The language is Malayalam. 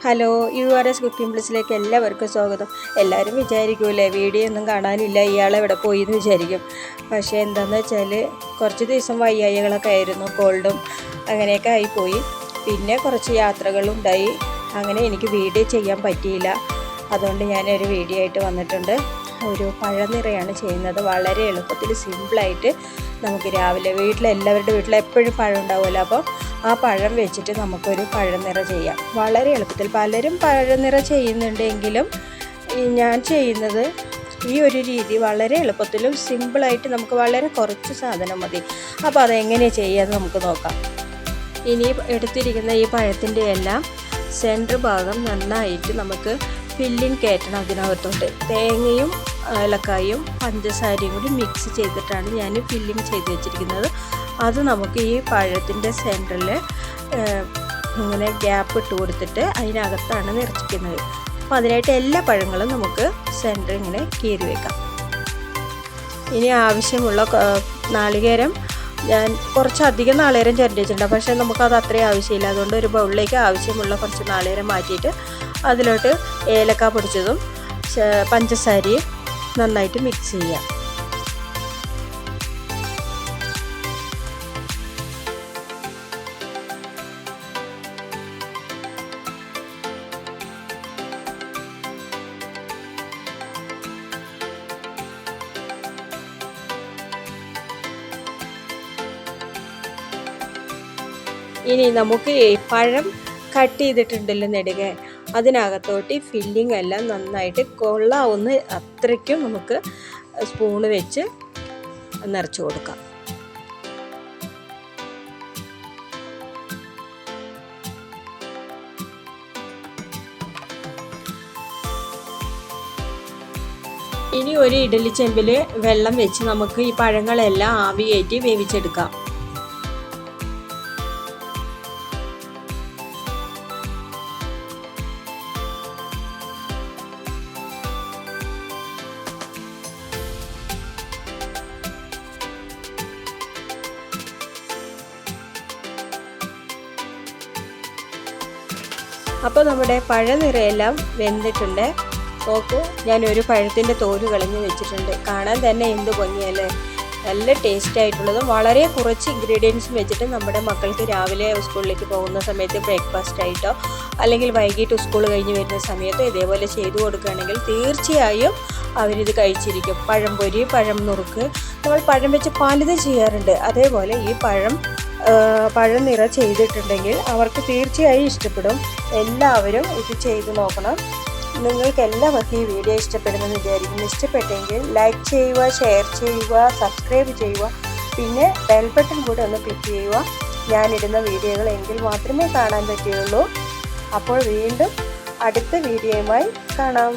ഹലോ URS കുക്കിംഗ് പ്ലസിലേക്ക് എല്ലാവർക്കും സ്വാഗതം. എല്ലാവരും വിചാരിക്കൂലേ വീഡിയോ ഒന്നും കാണാനില്ല, ഇയാളെവിടെ പോയി എന്ന് വിചാരിക്കും. പക്ഷേ എന്താണെന്ന് വെച്ചാൽ കുറച്ച് ദിവസം വയ്യായ്കളൊക്കെ ആയിരുന്നു, കോൾഡും അങ്ങനെയൊക്കെ ആയിപ്പോയി. പിന്നെ കുറച്ച് യാത്രകളുണ്ടായി, അങ്ങനെ എനിക്ക് വീഡിയോ ചെയ്യാൻ പറ്റിയില്ല. അതുകൊണ്ട് ഞാനൊരു വീഡിയോ ആയിട്ട് വന്നിട്ടുണ്ട്. ഒരു പഴനിറയാണ് ചെയ്യുന്നത്. വളരെ എളുപ്പത്തിൽ സിമ്പിളായിട്ട് നമുക്ക് രാവിലെ എല്ലാവരുടെ വീട്ടിൽ എപ്പോഴും പഴം ഉണ്ടാവുമല്ലോ, അപ്പോൾ ആ പഴം വെച്ചിട്ട് നമുക്കൊരു പഴനിറ ചെയ്യാം. വളരെ എളുപ്പത്തിൽ പലരും പഴനിറ ചെയ്യുന്നുണ്ടെങ്കിലും ഞാൻ ചെയ്യുന്നത് ഈ ഒരു രീതി വളരെ എളുപ്പത്തിലും സിമ്പിളായിട്ട് നമുക്ക് വളരെ കുറച്ച് സാധനം മതി. അപ്പോൾ അതെങ്ങനെയാണ് ചെയ്യാമെന്ന് നമുക്ക് നോക്കാം. ഇനി എടുത്തിരിക്കുന്ന ഈ പഴത്തിൻ്റെ എല്ലാം സെൻറ്റർ ഭാഗം നന്നായിട്ട് നമുക്ക് ഫില്ലിങ് കയറ്റണം. അതിനകത്തോട്ട് തേങ്ങയും ഏലക്കായും പഞ്ചസാരയും കൂടി മിക്സ് ചെയ്തിട്ടാണ് ഞാൻ ഫില്ലിങ് ചെയ്ത് വെച്ചിരിക്കുന്നത്. അത് നമുക്ക് ഈ പഴത്തിൻ്റെ സെൻറ്ററിൽ ഇങ്ങനെ ഗ്യാപ്പ് ഇട്ട് കൊടുത്തിട്ട് അതിനകത്താണ് നിറച്ചിരിക്കുന്നത്. അപ്പോൾ അതിനായിട്ട് എല്ലാ പഴങ്ങളും നമുക്ക് സെൻറ്റർ ഇങ്ങനെ കീറി വെക്കാം. ഇനി ആവശ്യമുള്ള നാളികേരം ഞാൻ കുറച്ചധികം നാളികേരം ചിരണ്ടി വെച്ചിട്ടുണ്ട്, പക്ഷേ നമുക്കത് അത്രയും ആവശ്യമില്ല. അതുകൊണ്ട് ഒരു ബൗളിലേക്ക് ആവശ്യമുള്ള കുറച്ച് നാളികേരം മാറ്റിയിട്ട് അതിലോട്ട് ഏലക്ക പൊടിച്ചതും പഞ്ചസാരയും നന്നായിട്ട് മിക്സ് ചെയ്യാം. ഇനി നമുക്ക് പഴം കട്ട് ചെയ്തിട്ടുണ്ടല്ലോ നെടുകെ, അതിനകത്തോട്ട് ഫില്ലിംഗ് എല്ലാം നന്നായിട്ട് കൊള്ളാവുന്ന അത്രയ്ക്കും നമുക്ക് സ്പൂണ് വെച്ച് നിറച്ച് കൊടുക്കാം. ഇനി ഒരു ഇഡലി ചെമ്പിൽ വെള്ളം വെച്ച് നമുക്ക് ഈ പഴങ്ങളെല്ലാം ആവിയേറ്റി വേവിച്ചെടുക്കാം. അപ്പോൾ നമ്മുടെ പഴനിറയെല്ലാം വെന്തിട്ടുണ്ട്. നോക്കൂ, ഞാനൊരു പഴത്തിൻ്റെ തോല് കളഞ്ഞ് വെച്ചിട്ടുണ്ട്. കാണാൻ തന്നെ എന്ത് ഭംഗിയല്ലേ, നല്ല ടേസ്റ്റ് ആയിട്ടുള്ളതും വളരെ കുറച്ച് ഇൻഗ്രീഡിയൻസും വെച്ചിട്ട് നമ്മുടെ മക്കൾക്ക് രാവിലെ സ്കൂളിലേക്ക് പോകുന്ന സമയത്ത് ബ്രേക്ക്ഫാസ്റ്റ് ആയിട്ടോ അല്ലെങ്കിൽ വൈകിട്ട് സ്കൂൾ കഴിഞ്ഞ് വരുന്ന സമയത്തോ ഇതേപോലെ ചെയ്തു കൊടുക്കുകയാണെങ്കിൽ തീർച്ചയായും അവരിത് കഴിച്ചിരിക്കും. പഴംപൊരി, പഴം നുറുക്ക്, നമ്മൾ പഴം വെച്ച് പലതും ചെയ്യാറുണ്ട്. അതേപോലെ ഈ പഴനിറ ചെയ്തിട്ടുണ്ടെങ്കിൽ അവർക്ക് തീർച്ചയായും ഇഷ്ടപ്പെടും. എല്ലാവരും ഇത് ചെയ്ത് നോക്കണം. നിങ്ങൾക്ക് എല്ലാവർക്കും ഈ വീഡിയോ ഇഷ്ടപ്പെടുമെന്ന് വിചാരിക്കുന്നു. ഇഷ്ടപ്പെട്ടെങ്കിൽ ലൈക്ക് ചെയ്യുക, ഷെയർ ചെയ്യുക, സബ്സ്ക്രൈബ് ചെയ്യുക, പിന്നെ ബെൽ ബട്ടൺ കൂടെ ഒന്ന് ക്ലിക്ക് ചെയ്യുക. ഞാനിടുന്ന വീഡിയോകൾ എങ്കിൽ മാത്രമേ കാണാൻ പറ്റുകയുള്ളൂ. അപ്പോൾ വീണ്ടും അടുത്ത വീഡിയോയുമായി കാണാം.